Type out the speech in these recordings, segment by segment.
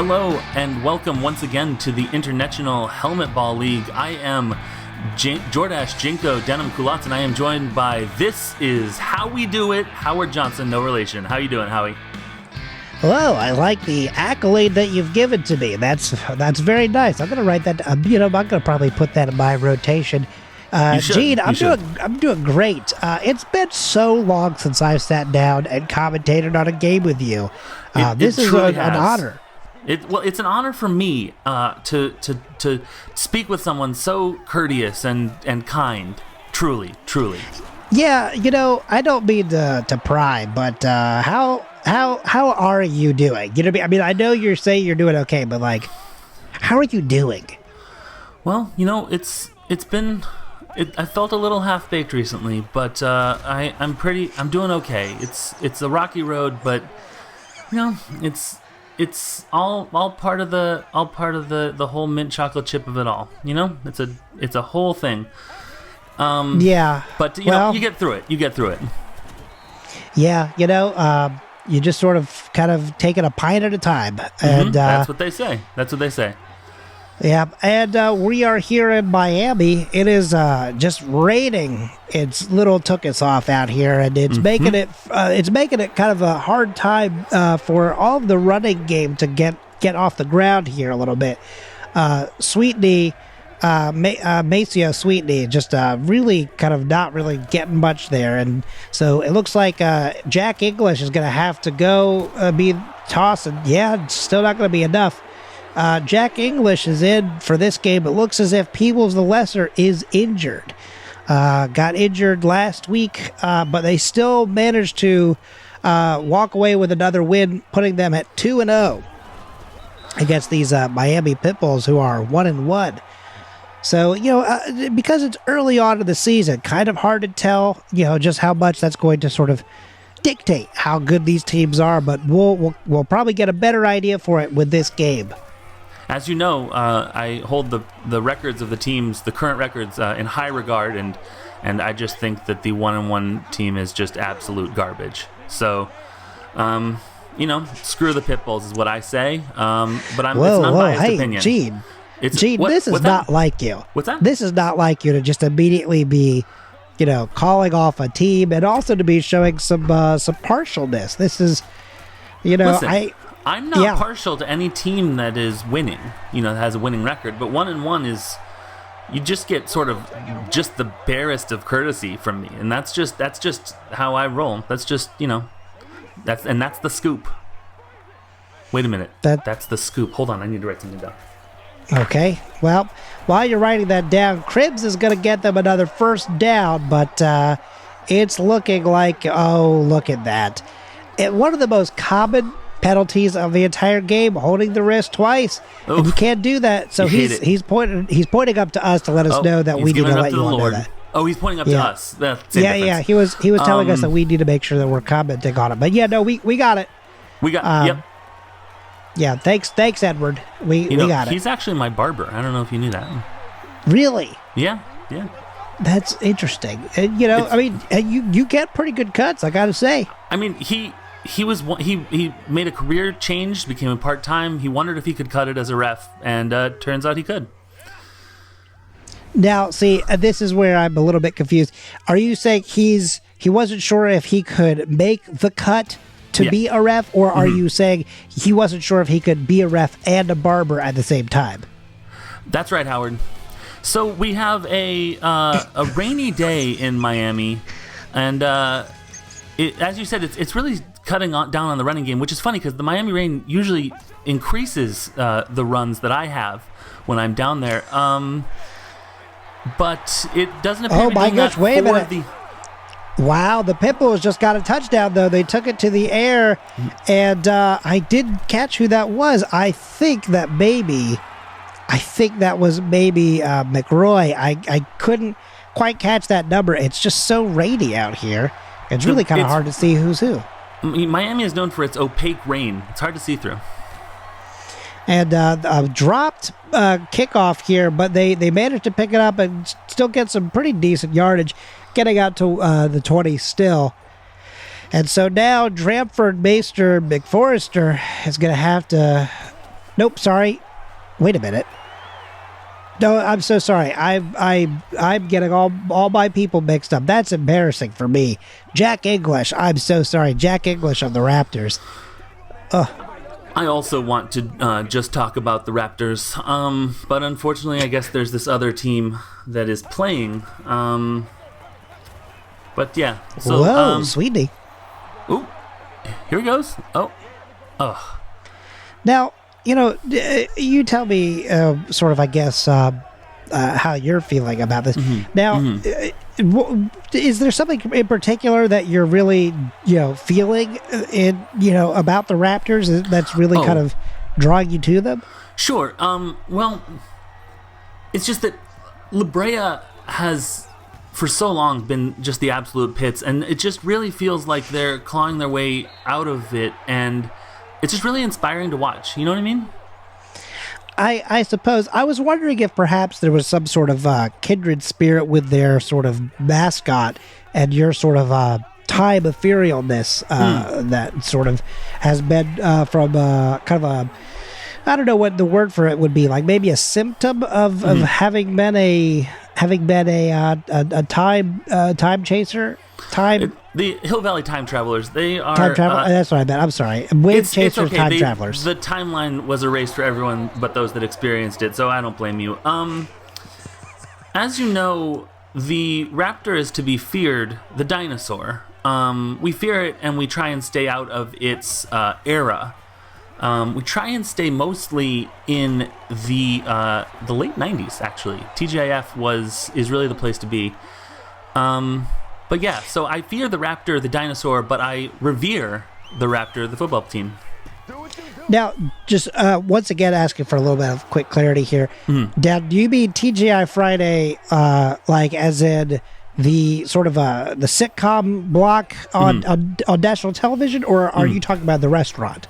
Hello and welcome once again to the International Helmet Ball League. I am Jordash Jinko Denim Kulatz, and I am joined by This Is How We Do It, Howard Johnson, no relation. How you doing, Howie? Hello, I like the accolade that you've given to me. That's very nice. I'm gonna write that. I'm gonna probably put that in my rotation. Gene, I'm doing great. It's been so long since I've sat down and commentated on a game with you. This is an honor. It's an honor for me to speak with someone so courteous and kind. Truly. Yeah, I don't mean to pry, but how are you doing? I mean, I know you're saying you're doing okay, but how are you doing? Well, it's been. I felt a little half-baked recently, but I'm doing okay. It's a rocky road, but it's all part of the whole mint chocolate chip of it all. It's a whole thing. Yeah. But you get through it. Yeah, you just sort of kind of take it a pint at a time, and that's what they say. Yeah, and we are here in Miami. It is just raining. It's little took us off out here, and it's making it kind of a hard time for all of the running game to get off the ground here a little bit. Sweetney, Maceo Sweetney, just really kind of not really getting much there, and so it looks like Jack English is going to have to go be tossed, and it's still not going to be enough. Jack English is in for this game. It looks as if Peebles the Lesser is injured. Got injured last week, but they still managed to walk away with another win, putting them at 2-0 against these Miami Pitbulls, who are 1-1. So, because it's early on in the season, kind of hard to tell, just how much that's going to sort of dictate how good these teams are, but we'll probably get a better idea for it with this game. As you know, I hold the records of the teams, the current records, in high regard, and I just think that the 1-1 team is just absolute garbage. So, screw the Pitbulls is what I say. But it's an unbiased opinion. Gene, this is not like you. What's that? This is not like you to just immediately be, calling off a team, and also to be showing some partialness. This is, Listen, I'm not partial to any team that is winning, that has a winning record, but 1-1 is, you just get sort of just the barest of courtesy from me, and that's just how I roll. That's just, that's the scoop. Wait a minute. That's the scoop. Hold on, I need to write something down. Okay, well, while you're writing that down, Cribbs is going to get them another first down, but it's looking like, look at that. One of the most common penalties of the entire game, holding the wrist twice. Oof. And you can't do that. So he's pointing up to us to let us know that we need to let you know that. Oh, he's pointing up to us. That's He was telling us that we need to make sure that we're commenting on it. But we got it. Yep. Yeah, thanks Edward. We got it. He's actually my barber. I don't know if you knew that. Really? Yeah. That's interesting. And you get pretty good cuts, I got to say. I mean, he made a career change, became a part-time. He wondered if he could cut it as a ref, and turns out he could. Now, see, this is where I'm a little bit confused. Are you saying he wasn't sure if he could make the cut to be a ref, or are you saying he wasn't sure if he could be a ref and a barber at the same time? That's right, Howard. So we have a rainy day in Miami, and as you said, it's really cutting down on the running game, which is funny because the Miami rain usually increases the runs that I have when I'm down there. But it doesn't appear to be doing that. Wait a minute. Wow, the Pitbulls just got a touchdown, though. They took it to the air, and I didn't catch who that was. I think that was maybe McRoy. I couldn't quite catch that number. It's just so rainy out here. It's really kind of hard to see who's who. Miami is known for its opaque rain. It's hard to see through. And a dropped kickoff here, but they managed to pick it up and still get some pretty decent yardage, getting out to the 20 still. And so now Dramford, Maester, McForrester is going to have to Nope, sorry. Wait a minute. No, I'm so sorry. I'm getting all my people mixed up. That's embarrassing for me. Jack English. I'm so sorry. Jack English of the Raptors. Ugh. I also want to just talk about the Raptors, but unfortunately, I guess there's this other team that is playing. But yeah. So, whoa, sweetie. Ooh, here he goes. Oh, ugh. Now, you tell me, sort of, I guess, how you're feeling about this. Mm-hmm. Now, is there something in particular that you're really, feeling about the Raptors that's really kind of drawing you to them? Sure. Well, it's just that La Brea has, for so long, been just the absolute pits, and it just really feels like they're clawing their way out of it, and it's just really inspiring to watch. You know what I mean? I suppose. I was wondering if perhaps there was some sort of kindred spirit with their sort of mascot and your sort of time etherealness that sort of has been from kind of a, I don't know what the word for it would be, like maybe a symptom of having been a time chaser. The Hill Valley Time Travelers, they are... Time travel? That's what I meant. I'm sorry. Wave chasers, okay. Time travelers. The timeline was erased for everyone but those that experienced it, so I don't blame you. As you know, the raptor is to be feared, the dinosaur. We fear it and we try and stay out of its era. We try and stay mostly in the late 90s, actually. TGIF is really the place to be. But yeah, so I fear the raptor, the dinosaur, but I revere the Raptor, the football team. Now, just once again, asking for a little bit of quick clarity here. Dad, do you mean TGI Friday, like as in the sort of the sitcom block on national television, or are you talking about the restaurant?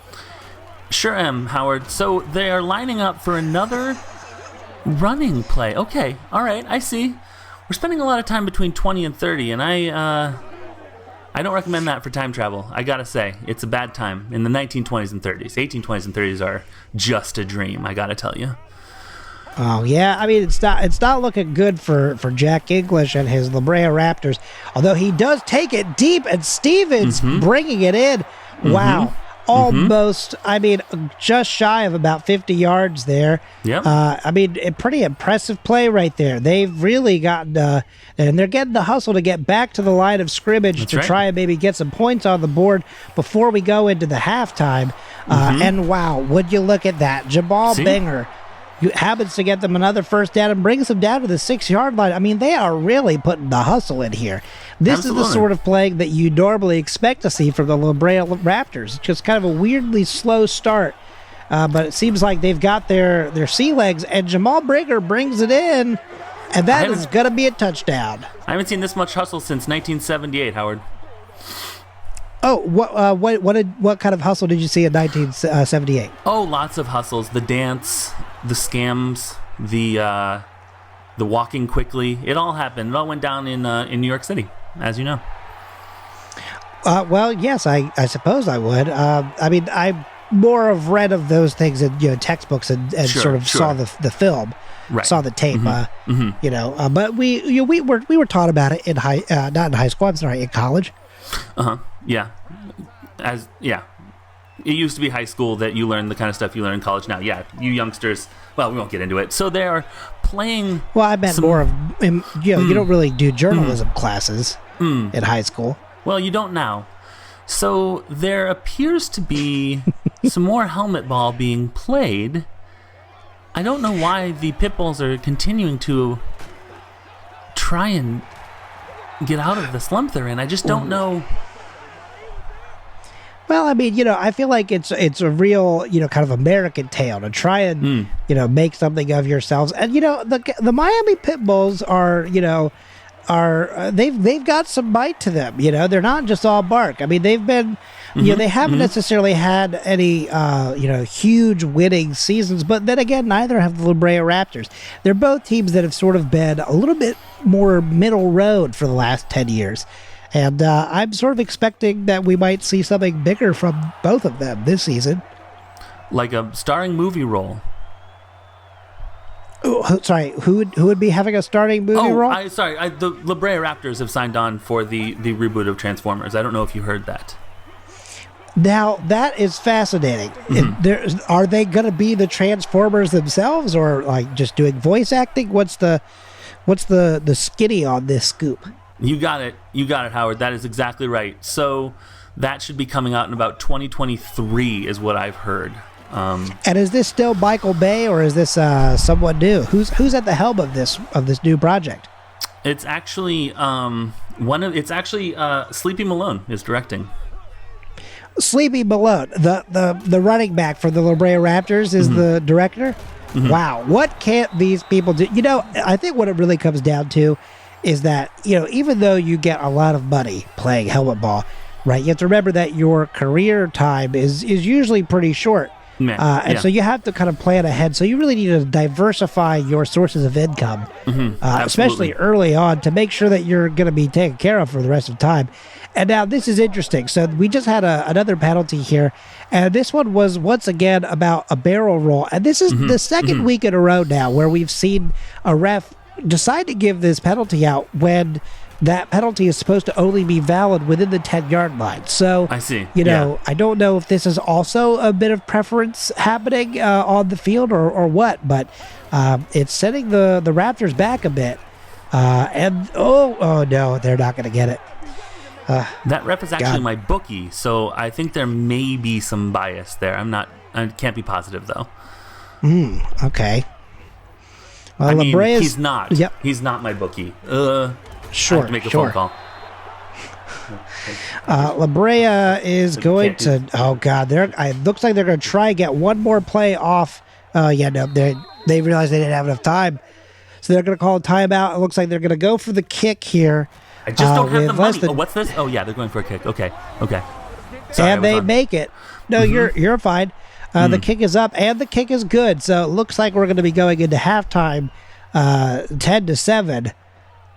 Sure am, Howard. So they are lining up for another running play. Okay, all right, I see. We're spending a lot of time between 20 and 30, and I don't recommend that for time travel. I gotta say, it's a bad time in the 1920s and 30s. 1820s and 30s are just a dream, I gotta tell you. Oh yeah, I mean it's not looking good for Jack English and his La Brea Raptors. Although he does take it deep, and Stevens bringing it in. Wow. Almost, I mean, just shy of about 50 yards there. Yeah. I mean, a pretty impressive play right there. They've really gotten, and they're getting the hustle to get back to the line of scrimmage try and maybe get some points on the board before we go into the halftime. And wow, would you look at that? Jamal Binger happens to get them another first down and brings them down to the 6-yard line. I mean, they are really putting the hustle in here. This is the sort of play that you normally expect to see from the La Brea Raptors. Just kind of a weirdly slow start. But it seems like they've got their sea legs, and Jamal Binger brings it in, and that is going to be a touchdown. I haven't seen this much hustle since 1978, Howard. Oh, what kind of hustle did you see in 1978? Oh, lots of hustles. The dance, the scams, the walking quickly. It all happened. It all went down in New York City, as you know. Well, yes, I suppose I would. I mean, I more have read of those things in textbooks and sort of saw the film, saw the tape. But we were taught about it in not in high school. I'm sorry, in college. Yeah. It used to be high school that you learn the kind of stuff you learn in college now. Yeah, you youngsters. Well, we won't get into it. So they are playing. Well, I meant more of you don't really do journalism classes in high school. Well, you don't now. So there appears to be some more helmet ball being played. I don't know why the Pitbulls are continuing to try and get out of the slump they're in. I just don't know. Well, I mean, I feel like it's a real, kind of American tale to try and, make something of yourselves. And, the Miami Pitbulls they've got some bite to them. They're not just all bark. I mean, they've been, they haven't necessarily had any, huge winning seasons. But then again, neither have the La Brea Raptors. They're both teams that have sort of been a little bit more middle road for the last 10 years. And I'm sort of expecting that we might see something bigger from both of them this season. like a starring movie role. Oh, sorry, who would be having a starting movie role? The La Brea Raptors have signed on for the reboot of Transformers. I don't know if you heard that. Now, that is fascinating. Are they going to be the Transformers themselves, or like just doing voice acting? What's the skinny on this scoop? You got it, Howard. That is exactly right. So that should be coming out in about 2023 is what I've heard. And is this still Michael Bay, or is this someone new? Who's at the helm of this new project? It's actually Sleepy Malone is directing. Sleepy Malone, the running back for the La Brea Raptors, is the director. Wow, what can't these people do? I think what it really comes down to is that even though you get a lot of money playing helmet ball, right? You have to remember that your career time is usually pretty short. So you have to kind of plan ahead. So you really need to diversify your sources of income, especially early on, to make sure that you're going to be taken care of for the rest of the time. And now this is interesting. So we just had another penalty here, and this one was once again about a barrel roll. And this is the second week in a row now where we've seen a ref decide to give this penalty out when that penalty is supposed to only be valid within the 10-yard line. So I see. I don't know if this is also a bit of preference happening on the field or what, but it's setting the Raptors back a bit. And oh no, they're not going to get it. That ref is actually my bookie, so I think there may be some bias there. I can't be positive though. Okay. Well, I mean, he's not. Yep. He's not my bookie. Sure. I have to make a phone call. La Brea is going to. Oh God, it looks like they're going to try and get one more play off. They realized they didn't have enough time, so they're going to call a timeout. It looks like they're going to go for the kick here. I just don't have the money. What's this? Oh yeah, they're going for a kick. Okay. Sorry, and they make it. No, you're fine. The kick is up, and the kick is good. So it looks like we're going to be going into halftime, 10-7,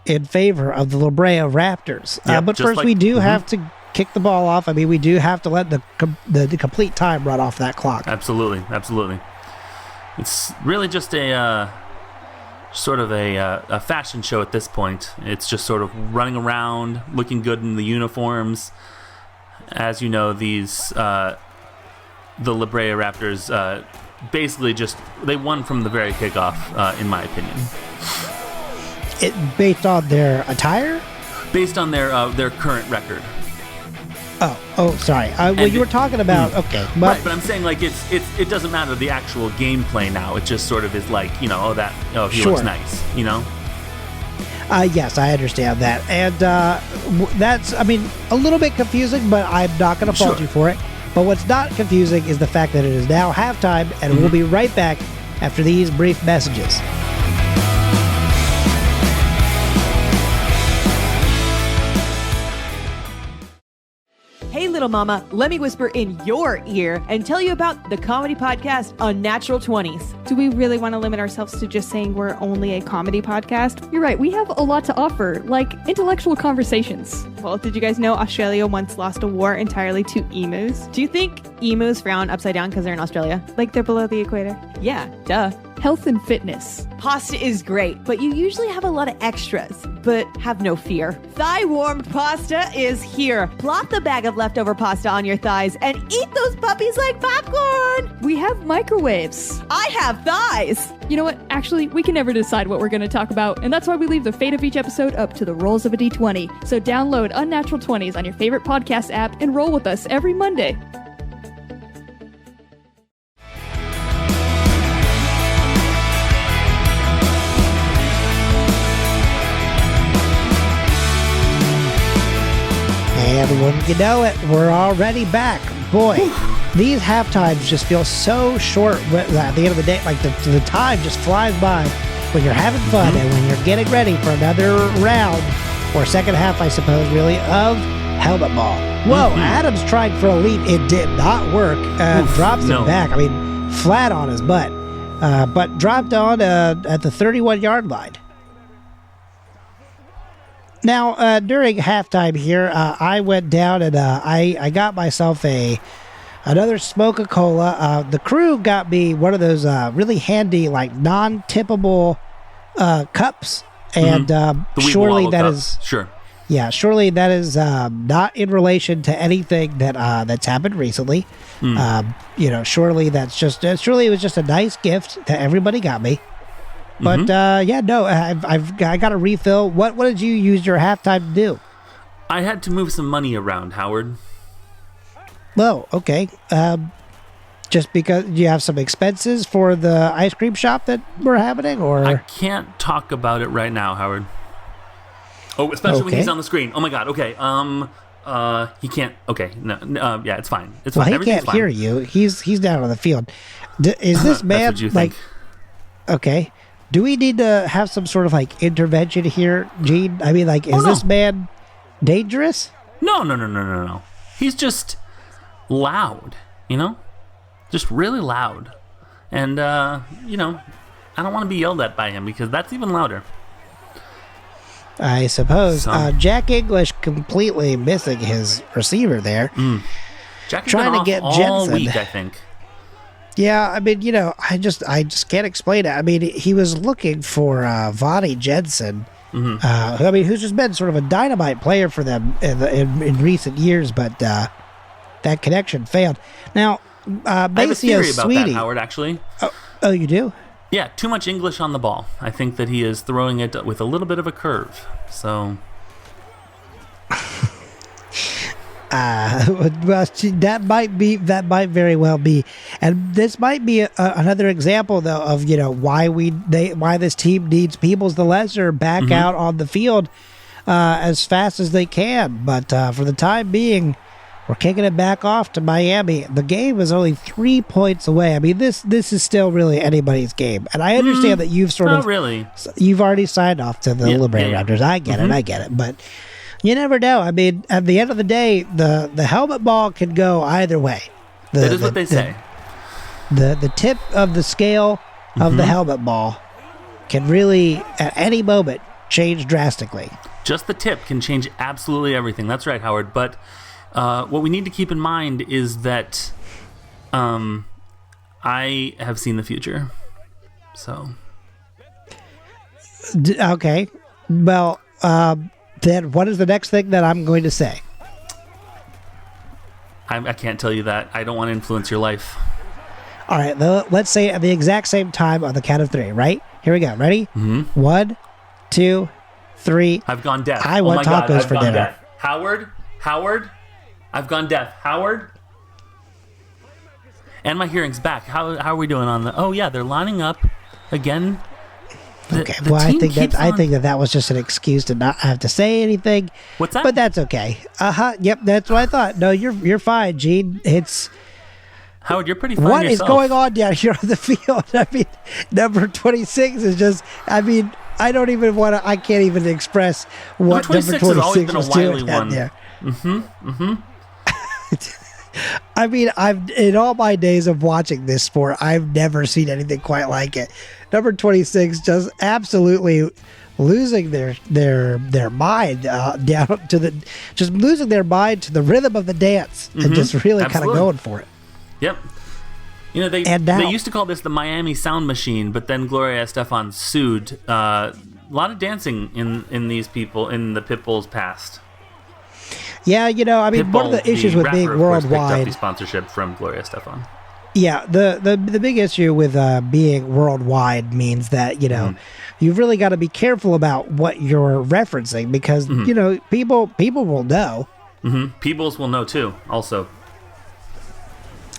in favor of the La Brea Raptors. But first, we do have to kick the ball off. I mean, we do have to let the complete time run off that clock. Absolutely. It's really just a sort of a fashion show at this point. It's just sort of running around, looking good in the uniforms. As you know, the La Brea Raptors basically they won from the very kickoff, in my opinion. Based on their attire? Based on their current record. Oh, sorry. You were talking about okay, right? But I'm saying it doesn't matter the actual gameplay now. It just sort of is like he looks nice, Yes, I understand that, and that's a little bit confusing, but I'm not going to fault you for it. But what's not confusing is the fact that it is now halftime, and we'll be right back after these brief messages. Hey, little mama, let me whisper in your ear and tell you about the comedy podcast Unnatural 20s. Do we really want to limit ourselves to just saying we're only a comedy podcast? You're right, we have a lot to offer, like intellectual conversations. Well, did you guys know Australia once lost a war entirely to emus? Do you think emus frown upside down because they're in Australia? Like they're below the equator? Yeah, duh. Health and fitness. Pasta is great, but you usually have a lot of extras. But have no fear. Thigh-warmed pasta is here. Plop the bag of leftover pasta on your thighs and eat those puppies like popcorn. We have microwaves. I have thighs. You know what? Actually, we can never decide what we're going to talk about, and that's why we leave the fate of each episode up to the rolls of a D20. So download Unnatural 20s on your favorite podcast app and roll with us every Monday. And wouldn't you know it, we're already back. Boy, these half times just feel so short at the end of the day. Like the time just flies by when you're having fun and when you're getting ready for another round, or second half, I suppose, really, of helmet ball. Whoa, Adams tried for a leap. It did not work. Drops him back. Flat on his butt. But dropped on at the 31-yard line. Now, during halftime here, I went down and I got myself a Another Smoke-A-Cola. The crew got me one of those really handy, like, non-tippable cups. And surely that is... Sure. Yeah, surely that is not in relation to anything that's happened recently. Surely that's surely it was just a nice gift that everybody got me. But I got a refill. What did you use your halftime to do? I had to move some money around, Howard. Well, okay. Just because you have some expenses for the ice cream shop that we're happening, or I can't talk about it right now, Howard. Oh, especially when he's on the screen. Oh my God. Okay. He can't. Okay. No. Yeah, it's fine. It's fine. Well, he can't hear you. He's down on the field. Is this man That's what you think. Okay? Do we need to have some sort of like intervention here, Gene? I mean, like, is this man dangerous? No. He's just loud. Just really loud, and I don't want to be yelled at by him because that's even louder. I suppose. Jack English completely missing his receiver there. Jack's trying been to get all Jensen. week, I think. Yeah, I mean, I just can't explain it. I mean, he was looking for Vonnie Jensen, who's just been sort of a dynamite player for them in recent years, but that connection failed. Now, I have a theory about Sweetie. that, Howard, actually. Oh, you do? Yeah, too much English on the ball. I think that he is throwing it with a little bit of a curve. So, that might very well be, and this might be another example though of why this team needs Peoples the Lesser back out on the field as fast as they can. But for the time being, we're kicking it back off to Miami. The game is only 3 points away. I mean, this is still really anybody's game. And I understand that you've you've already signed off to the Liberator Raptors. I get it. But you never know. I mean, at the end of the day, the helmet ball can go either way. That is what they say. The tip of the scale of the helmet ball can really, at any moment, change drastically. Just the tip can change absolutely everything. That's right, Howard. But what we need to keep in mind is that I have seen the future. So. Okay. Well, then what is the next thing that I'm going to say? I can't tell you that. I don't want to influence your life. All right. Let's say at the exact same time on the count of 3, right? Here we go. Ready? 1, 2, 3. I've gone deaf. I want tacos for dinner. Deaf. Howard. I've gone deaf. Howard. And my hearing's back. How are we doing on the... Oh, yeah, they're lining up again. Okay, well, I think that was just an excuse to not have to say anything. What's that? But that's okay. Yep, that's what I thought. No, you're fine, Gene. It's... Howard, you're pretty fine What yourself. is going on down here on the field? I mean, number 26 is just... I mean, I don't even want to... I can't even express what number 26 has always been a was wily doing one. There. I mean, in all my days of watching this sport, I've never seen anything quite like it. Number 26 just absolutely losing their mind down to just losing their mind to the rhythm of the dance and just really kind of going for it. Yep. They used to call this the Miami Sound Machine, but then Gloria Estefan sued. A lot of dancing in these people in the Pitbulls past. Yeah, I mean, one of the issues with being worldwide, picked up the sponsorship from Gloria Estefan. Yeah, the big issue with being worldwide means that you've really got to be careful about what you're referencing because people will know. Peoples will know too, also.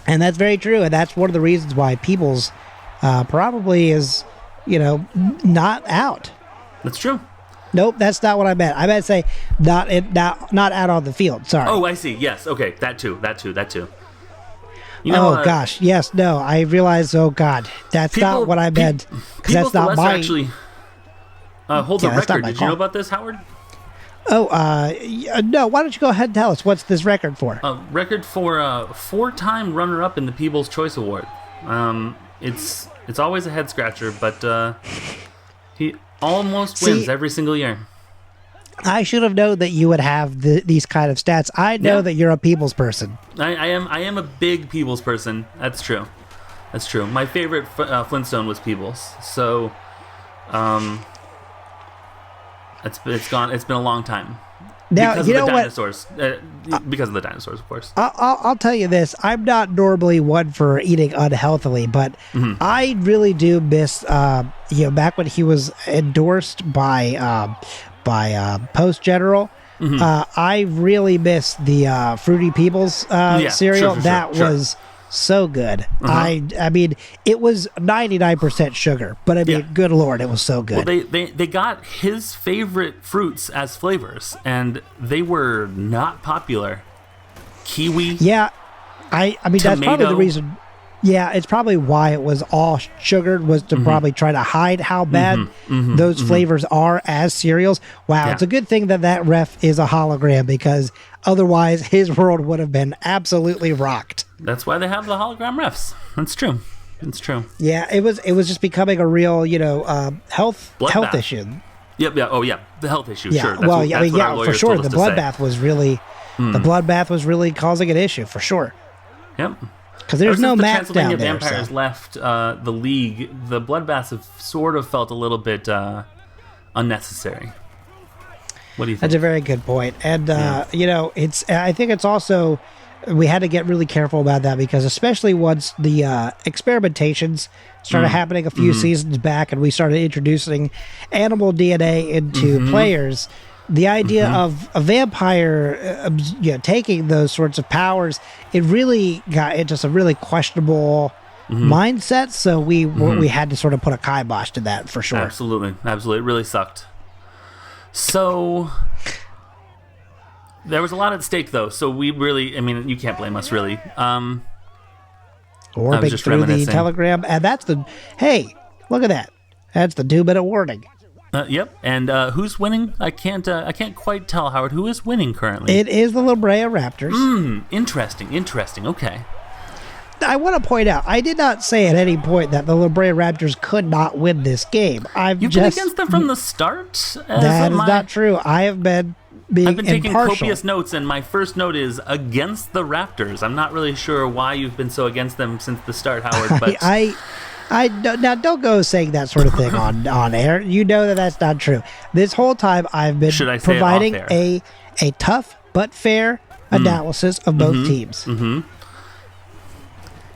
And that's very true, and that's one of the reasons why Peoples probably is not out. That's true. Nope, that's not what I meant. I meant to say not out on the field. Sorry. Oh, I see. Yes. Okay. That too. Gosh. Yes. No. I realized. Oh God. That's not what I meant. Because that's not my. Actually, hold the record. Did you know about this, Howard? Oh. No. Why don't you go ahead and tell us what's this record for? Record for a 4-time runner-up in the People's Choice Award. It's always a head scratcher, but he almost wins every single year. I should have known that you would have these kind of stats. I know that you're a Peebles person. I am a big Peebles person. That's true. My favorite Flintstone was Peebles. So, it's been a long time. Now, because of the dinosaurs. Because of the dinosaurs, of course. I'll tell you this. I'm not normally one for eating unhealthily, but I really do miss, back when he was endorsed by Post General, I really miss the Fruity Peebles cereal. That was so good. I mean, it was 99% sugar, but I mean, good Lord, it was so good. Well, they got his favorite fruits as flavors, and they were not popular. Kiwi. Yeah, I mean, tomato. That's probably the reason. Yeah, it's probably why it was all sugared, was to probably try to hide how bad those flavors are as cereals. Wow, it's a good thing that ref is a hologram, because otherwise his world would have been absolutely rocked. That's why they have the hologram refs. That's true. It's true. Yeah, it was just becoming a real, health issue. Yep. Yeah. Oh, yeah. The health issue. Yeah. Sure. For sure. The bloodbath was really, causing an issue for sure. Yep. Because there's no map down there. The Vampires left the league, the bloodbaths have sort of felt a little bit unnecessary. What do you think? That's a very good point. And, I think it's also, we had to get really careful about that, because especially once the experimentations started happening a few seasons back, and we started introducing animal DNA into players, the idea of a vampire taking those sorts of powers, it really got into some really questionable mindset. So we had to sort of put a kibosh to that for sure. Absolutely. It really sucked. So there was a lot at stake, though. So we really, I mean, you can't blame us, really. Warping through the telegram, and hey, look at that. That's the 2-minute warning. Yep. And who's winning? I can't quite tell, Howard. Who is winning currently? It is the La Brea Raptors. Interesting. Okay. I want to point out, I did not say at any point that the La Brea Raptors could not win this game. You've been against them from the start? That is not true. I've been taking impartial. Copious notes, and my first note is against the Raptors. I'm not really sure why you've been so against them since the start, Howard, but... Now don't go saying that sort of thing on air. You know that's not true. This whole time I've been providing a tough but fair analysis of both teams.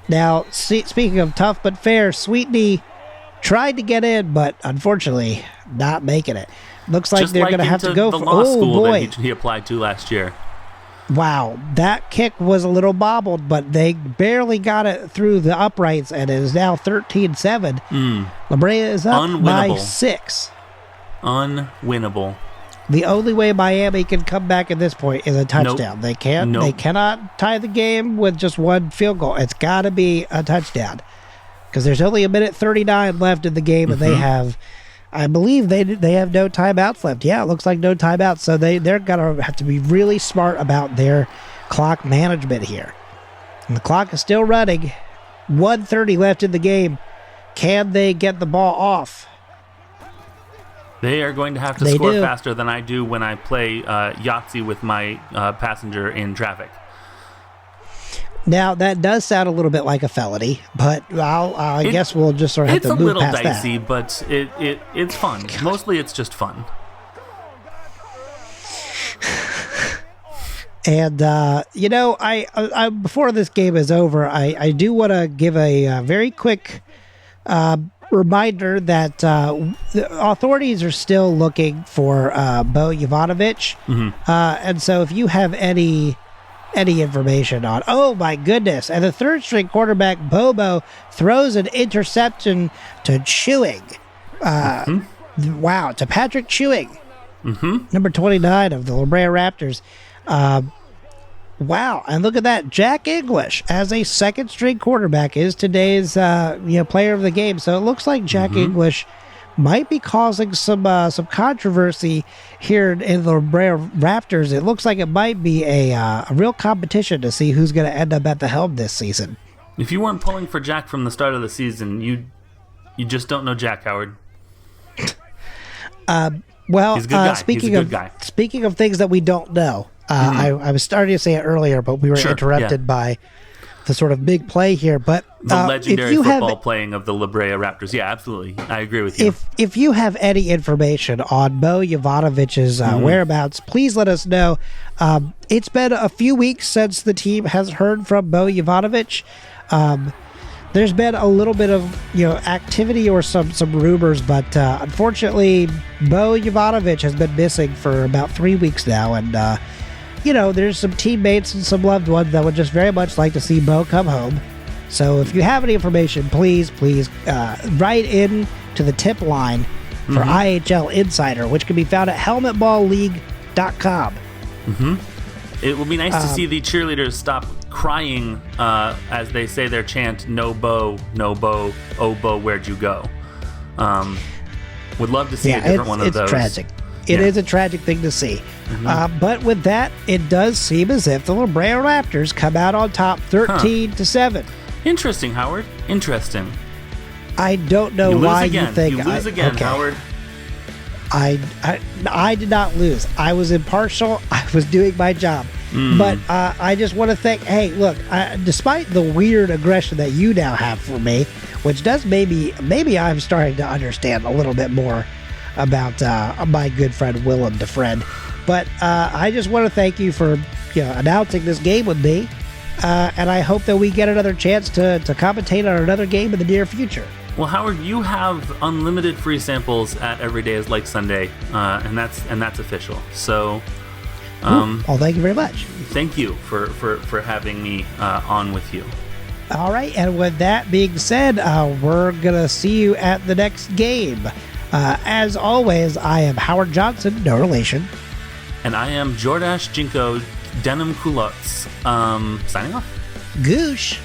Now, speaking of tough but fair, Sweetney tried to get in, but unfortunately not making it. Looks like they're going to have to go for the law school that he applied to last year. Wow, that kick was a little bobbled, but they barely got it through the uprights, and it is now 13-7. La Brea is up by 6. Unwinnable. The only way Miami can come back at this point is a touchdown. They can't. They cannot tie the game with just one field goal. It's got to be a touchdown, because there's only 1:39 left in the game, and they have, I believe they have no timeouts left. Yeah, it looks like no timeouts. So they're going to have to be really smart about their clock management here. And the clock is still running. 1:30 left in the game. Can they get the ball off? They are going to have to score faster than I do when I play Yahtzee with my passenger in traffic. Now, that does sound a little bit like a felony, but I guess we'll just sort of have to move past that. It's a little dicey, but it's fun. Mostly it's just fun. And, I before this game is over, I do want to give a very quick reminder that the authorities are still looking for Bo Jovanovic. And so if you have any information on, oh my goodness, and the third string quarterback Bobo throws an interception to Chewing. Wow, to Patrick Chewing, number 29 of the La Brea Raptors. Wow, and look at that. Jack English, as a second string quarterback, is today's player of the game. So it looks like Jack English might be causing some controversy here in the La Brea Raptors. It looks like it might be a real competition to see who's going to end up at the helm this season. If you weren't pulling for Jack from the start of the season, you just don't know Jack, Howard. Well, he's a good guy. Speaking of things that we don't know, I was starting to say it earlier, but we were interrupted by the sort of big play here. But the legendary football playing of the La Brea Raptors. Yeah, absolutely. I agree with you. If you have any information on Bo Jovanović's whereabouts, please let us know. It's been a few weeks since the team has heard from Bo Jovanović. There's been a little bit of activity or some rumors, but unfortunately, Bo Jovanović has been missing for about 3 weeks now, and there's some teammates and some loved ones that would just very much like to see Bo come home. So if you have any information, please write in to the tip line for IHL Insider, which can be found at helmetballleague.com. It will be nice to see the cheerleaders stop crying as they say their chant, "No Bo, no Bo, oh Bo, where'd you go?" Would love to see a different one of those. It's tragic. It is a tragic thing to see. But with that, it does seem as if the La Brea Raptors come out on top 13-7. Interesting, Howard. Interesting. I don't know why you think you lose again, Howard. I did not lose. I was impartial. I was doing my job. But I just want to think, hey, look, despite the weird aggression that you now have for me, which does maybe I'm starting to understand a little bit more about my good friend Willem DeFriend. But I just want to thank you for announcing this game with me. And I hope that we get another chance to commentate on another game in the near future. Well, Howard, you have unlimited free samples at Every Day is Like Sunday, and that's official. So, well, thank you very much. Thank you for having me on with you. All right, and with that being said, we're gonna see you at the next game. As always, I am Howard Johnson, no relation, and I am Jordash Jinko Denim Culottes. Signing off. Goosh.